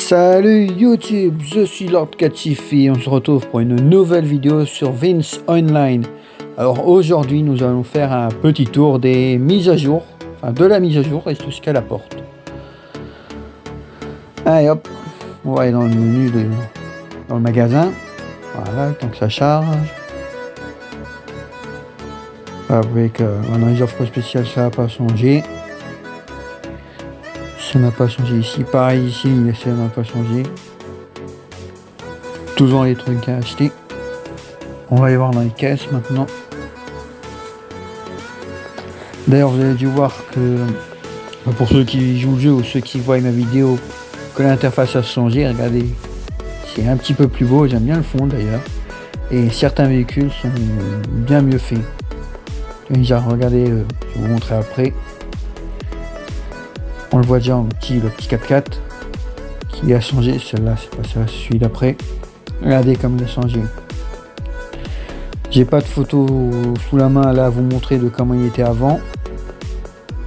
Salut YouTube, je suis Lord Catif et on se retrouve pour une nouvelle vidéo sur Vince Online. Alors aujourd'hui nous allons faire un petit tour des mises à jour, enfin de la mise à jour et tout ce qu'elle apporte. Allez hop, on va aller dans le menu dans le magasin, voilà, tant que ça charge. Voilà, vous voyez que dans les offres spéciales ça n'a pas changé. Ça n'a pas changé ici, pareil ici, ça n'a pas changé. Toujours les trucs à acheter. On va aller voir dans les caisses maintenant. D'ailleurs vous avez dû voir que, pour ceux qui jouent le jeu ou ceux qui voient ma vidéo, que l'interface a changé. Regardez, c'est un petit peu plus beau, j'aime bien le fond d'ailleurs. Et certains véhicules sont bien mieux faits. Déjà regardez, je vais vous montrer après. On le voit déjà en petit, le petit 4x4 qui a changé. Celle-là, c'est pas ça, celui d'après. Regardez comme il a changé. J'ai pas de photo sous la main là à vous montrer de comment il était avant.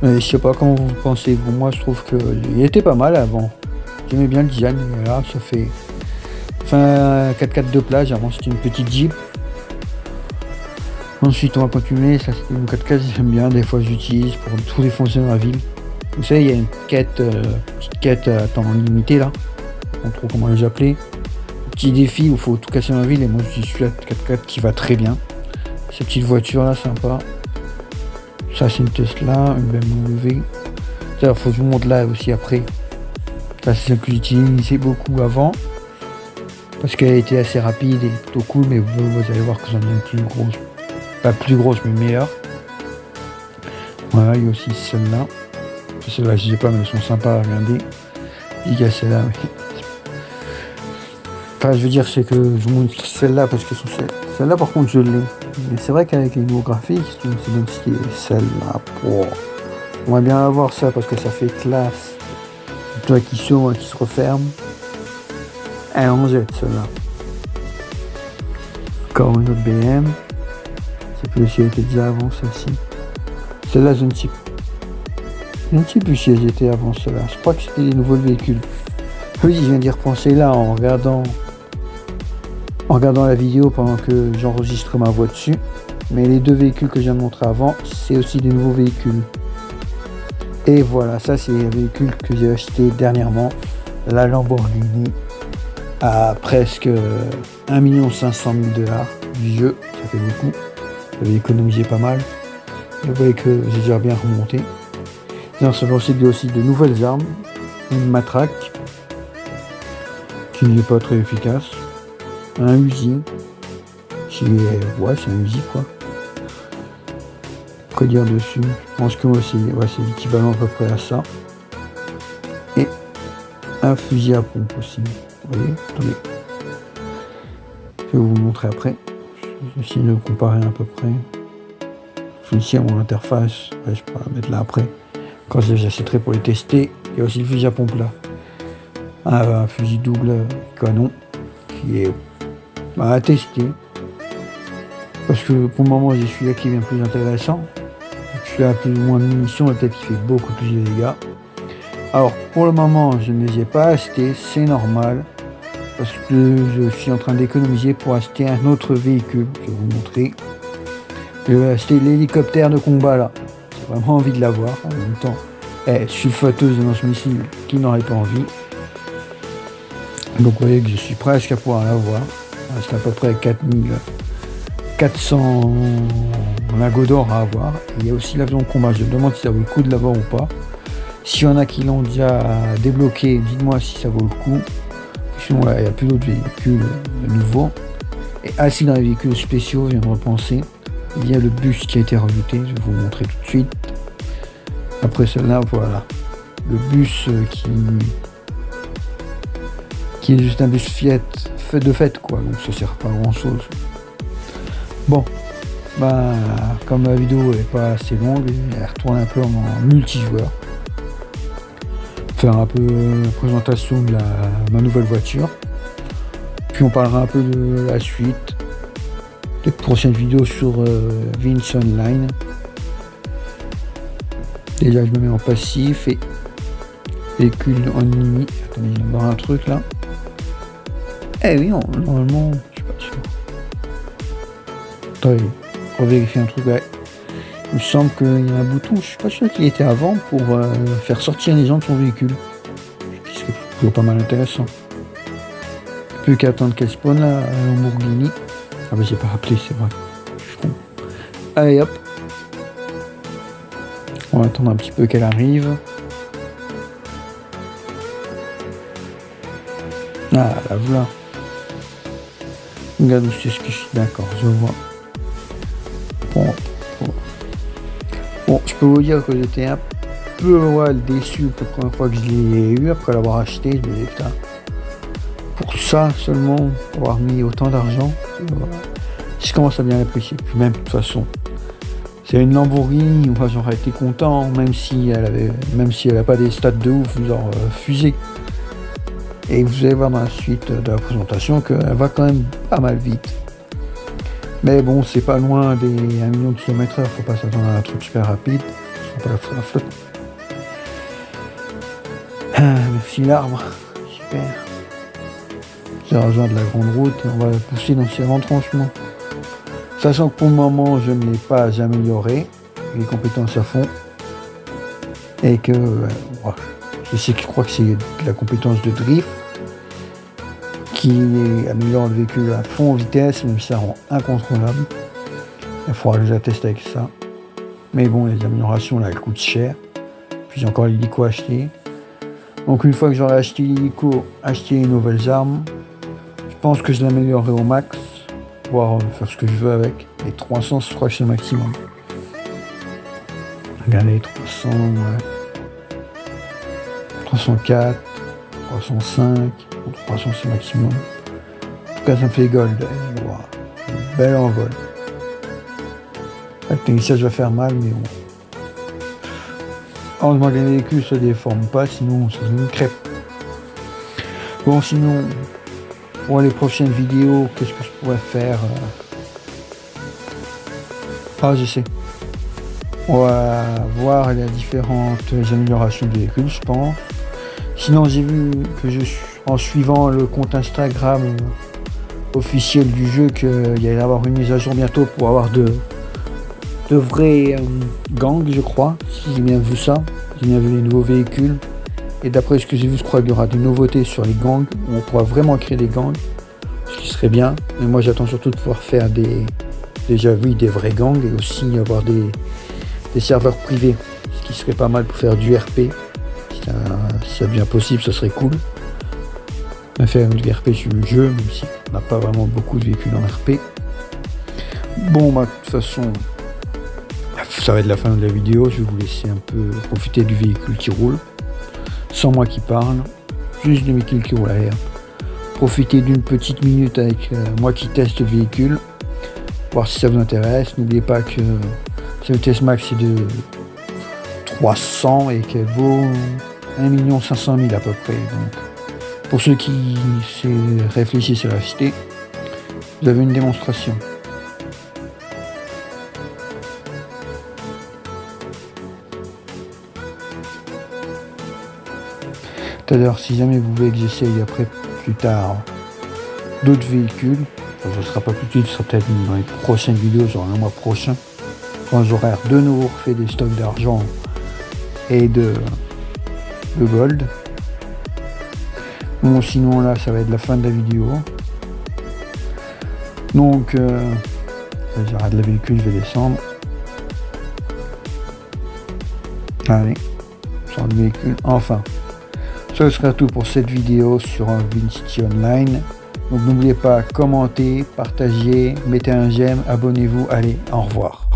Mais je sais pas comment vous pensez. Pour moi, je trouve qu'il était pas mal avant. J'aimais bien le design. Et là, ça fait. Enfin, 4x4 de plage. Avant, c'était une petite Jeep. Ensuite, on va continuer. Ça, c'est une 4x4. J'aime bien. Des fois, j'utilise pour tout défoncer dans la ville. Vous savez, il y a une petite quête à temps limité là. Je ne sais pas trop comment les appeler. Petit défi où il faut tout casser dans la ville. Et moi, je suis la 4x4 qui va très bien. Cette petite voiture là, sympa. Ça, c'est une Tesla, une BMW. D'ailleurs, il faut que je vous montre là aussi après. Ça, c'est celle que j'utilisais beaucoup avant. Parce qu'elle était assez rapide et plutôt cool. Mais vous allez voir que j'en ai une plus grosse. Pas plus grosse, mais meilleure. Voilà, il y a aussi celle-là. Celle-là, je sais pas, mais elles sont sympas à regarder. Il y a celle-là, mais... Enfin, je veux dire, c'est que je vous montre celle-là parce que celle-là, par contre, je l'ai. Mais c'est vrai qu'avec les nouveaux graphiques, c'est bien stylé. Celle-là, oh. On va bien avoir ça parce que ça fait classe. Le toit qui s'ouvre, qui se referme. Elle en jette, celle-là. Encore une autre BM. C'est plus si elle était déjà avant celle-ci. Celle-là, je ne sais pas. Je ne sais plus si elles étaient avant cela. Je crois que c'était des nouveaux véhicules. Oui, je viens d'y repenser là en regardant la vidéo pendant que j'enregistre ma voix dessus. Mais les deux véhicules que je viens de montrer avant, c'est aussi des nouveaux véhicules. Et voilà, ça c'est les véhicules que j'ai acheté dernièrement. La Lamborghini à presque 1 500 000 $ du jeu. Ça fait beaucoup. J'avais économisé pas mal. Et vous voyez que j'ai déjà bien remonté. Dans ce jeu, il y a aussi de nouvelles armes, une matraque qui n'est pas très efficace, un Uzi, c'est un Uzi quoi. Quoi dire dessus? Je pense que c'est l'équivalent à peu près à ça. Et un fusil à pompe aussi. Vous voyez, attendez. Je vais vous montrer après. Je vais essayer de comparer à peu près. Ici à mon interface, je pourrais la mettre là après. Quand j'achèterai pour les tester, il y a aussi le fusil à pompe là. Un fusil double canon qui est à tester. Parce que pour le moment j'ai celui-là qui est bien plus intéressant. Celui-là a plus ou moins de munitions, peut-être qu'il fait beaucoup plus de dégâts. Alors pour le moment je ne les ai pas achetés, c'est normal. Parce que je suis en train d'économiser pour acheter un autre véhicule. Je vais vous montrer. Je vais acheter l'hélicoptère de combat là. J'ai vraiment envie de l'avoir. En même temps, je suis fâteuse de lance-missile qui n'aurait pas envie. Donc vous voyez que je suis presque à pouvoir l'avoir. C'est à peu près 4400 lingots d'or à avoir. Et il y a aussi l'avion de combat. Je me demande si ça vaut le coup de l'avoir ou pas. S'il y en a qui l'ont déjà débloqué, dites-moi si ça vaut le coup. Sinon, il n'y a plus d'autres véhicules nouveaux. Et assis dans les véhicules spéciaux, je viens de repenser. Il y a le bus qui a été rajouté, je vais vous montrer tout de suite. Après celle-là, voilà. Le bus qui est juste un bus Fiat de fête quoi, donc ça sert pas à grand chose. Bon, comme la vidéo n'est pas assez longue, elle retourne un peu en multijoueur. Faire un peu la présentation de ma nouvelle voiture. Puis on parlera un peu de la suite. Des prochaines vidéos sur Vince Online. Déjà je me mets en passif et Véhicule en ligne. Attendez, je vais voir un truc là. Eh oui, normalement, je suis pas sûr. Attendez, on va vérifier un truc. Ouais. Il me semble qu'il y a un bouton, je suis pas sûr qu'il était avant pour faire sortir les gens de son véhicule. Ce qui serait toujours pas mal intéressant. Plus qu'à attendre qu'elle spawn là, à Lamborghini. Ah bah j'ai pas rappelé, c'est vrai. Je suis con. Allez hop. On va attendre un petit peu qu'elle arrive. Ah la voilà. Regarde où c'est ce que je suis d'accord, je vois. Bon, je peux vous dire que j'étais un peu déçu la première fois que je l'ai eu, après l'avoir acheté, je me disais putain, pour ça seulement, pour avoir mis autant d'argent, je commence à bien l'apprécier. Puis même de toute façon, c'est une Lamborghini, moi j'aurais été content, même si elle a pas des stats de ouf, genre fusée. Et vous allez voir dans la suite de la présentation qu'elle va quand même pas mal vite. Mais bon, c'est pas loin des 1 million de km/h, faut pas s'attendre à un truc super rapide, c'est pas la flotte. Ah, merci l'arbre, super. J'ai rejoint de la grande route et on va pousser dans ces retranchements. Sachant que pour le moment, je ne l'ai pas amélioré, les compétences à fond. Et que, je crois que c'est de la compétence de drift qui améliore le véhicule à fond en vitesse, même si ça rend incontrôlable. Il faudra que je la teste avec ça. Mais bon, les améliorations là, elles coûtent cher. Puis j'ai encore l'hélico à acheter. Donc une fois que j'aurai acheté l'hélico, acheter les nouvelles armes, je pense que je l'améliorerai au max, pouvoir faire ce que je veux avec. Les 300, je crois que c'est le maximum. Regardez, 300, ouais. 304, 305. 300 c'est maximum. En tout cas ça me fait gold. Wow. Bel envol. Avec l'atterrissage va faire mal, mais bon. Heureusement que les véhicules se déforment pas, sinon ça nous crêpe. Bon, sinon pour les prochaines vidéos, qu'est-ce que je pourrais faire? Ah, je sais. On va voir les différentes améliorations du véhicule, je pense. Sinon, j'ai vu que en suivant le compte Instagram officiel du jeu, qu'il y allait avoir une mise à jour bientôt pour avoir de vrais gangs, je crois, si j'ai bien vu ça. J'ai bien vu les nouveaux véhicules. Et d'après ce que j'ai vu, je crois qu'il y aura des nouveautés sur les gangs, où on pourra vraiment créer des gangs, ce qui serait bien. Mais moi, j'attends surtout de pouvoir faire des vrais gangs et aussi avoir des serveurs privés, ce qui serait pas mal pour faire du RP. Si ça devient possible, ça serait cool. On va faire du RP sur le jeu, même si on n'a pas vraiment beaucoup de véhicules en RP. Bon, bah, de toute façon, ça va être la fin de la vidéo. Je vais vous laisser un peu profiter du véhicule qui roule, sans moi qui parle, juste du véhicule qui roule à l'air. Profitez d'une petite minute avec moi qui teste le véhicule, voir si ça vous intéresse. N'oubliez pas que sa vitesse max est de 300 et qu'elle vaut 1 500 000 à peu près. Donc, pour ceux qui réfléchissent à l'acheter, vous avez une démonstration. D'ailleurs, si jamais vous voulez que j'essaye après plus tard d'autres véhicules, ce ne sera pas tout de suite, ce sera peut-être dans les prochaines vidéos, genre le mois prochain, quand j'aurai de nouveau refait des stocks d'argent et de gold. Bon, sinon là ça va être la fin de la vidéo, donc j'arrête le véhicule, je vais descendre. Allez, sur le véhicule, enfin. Ce sera tout pour cette vidéo sur VinCity Online. Donc n'oubliez pas, commentez, partagez, mettez un j'aime, abonnez-vous, allez, au revoir.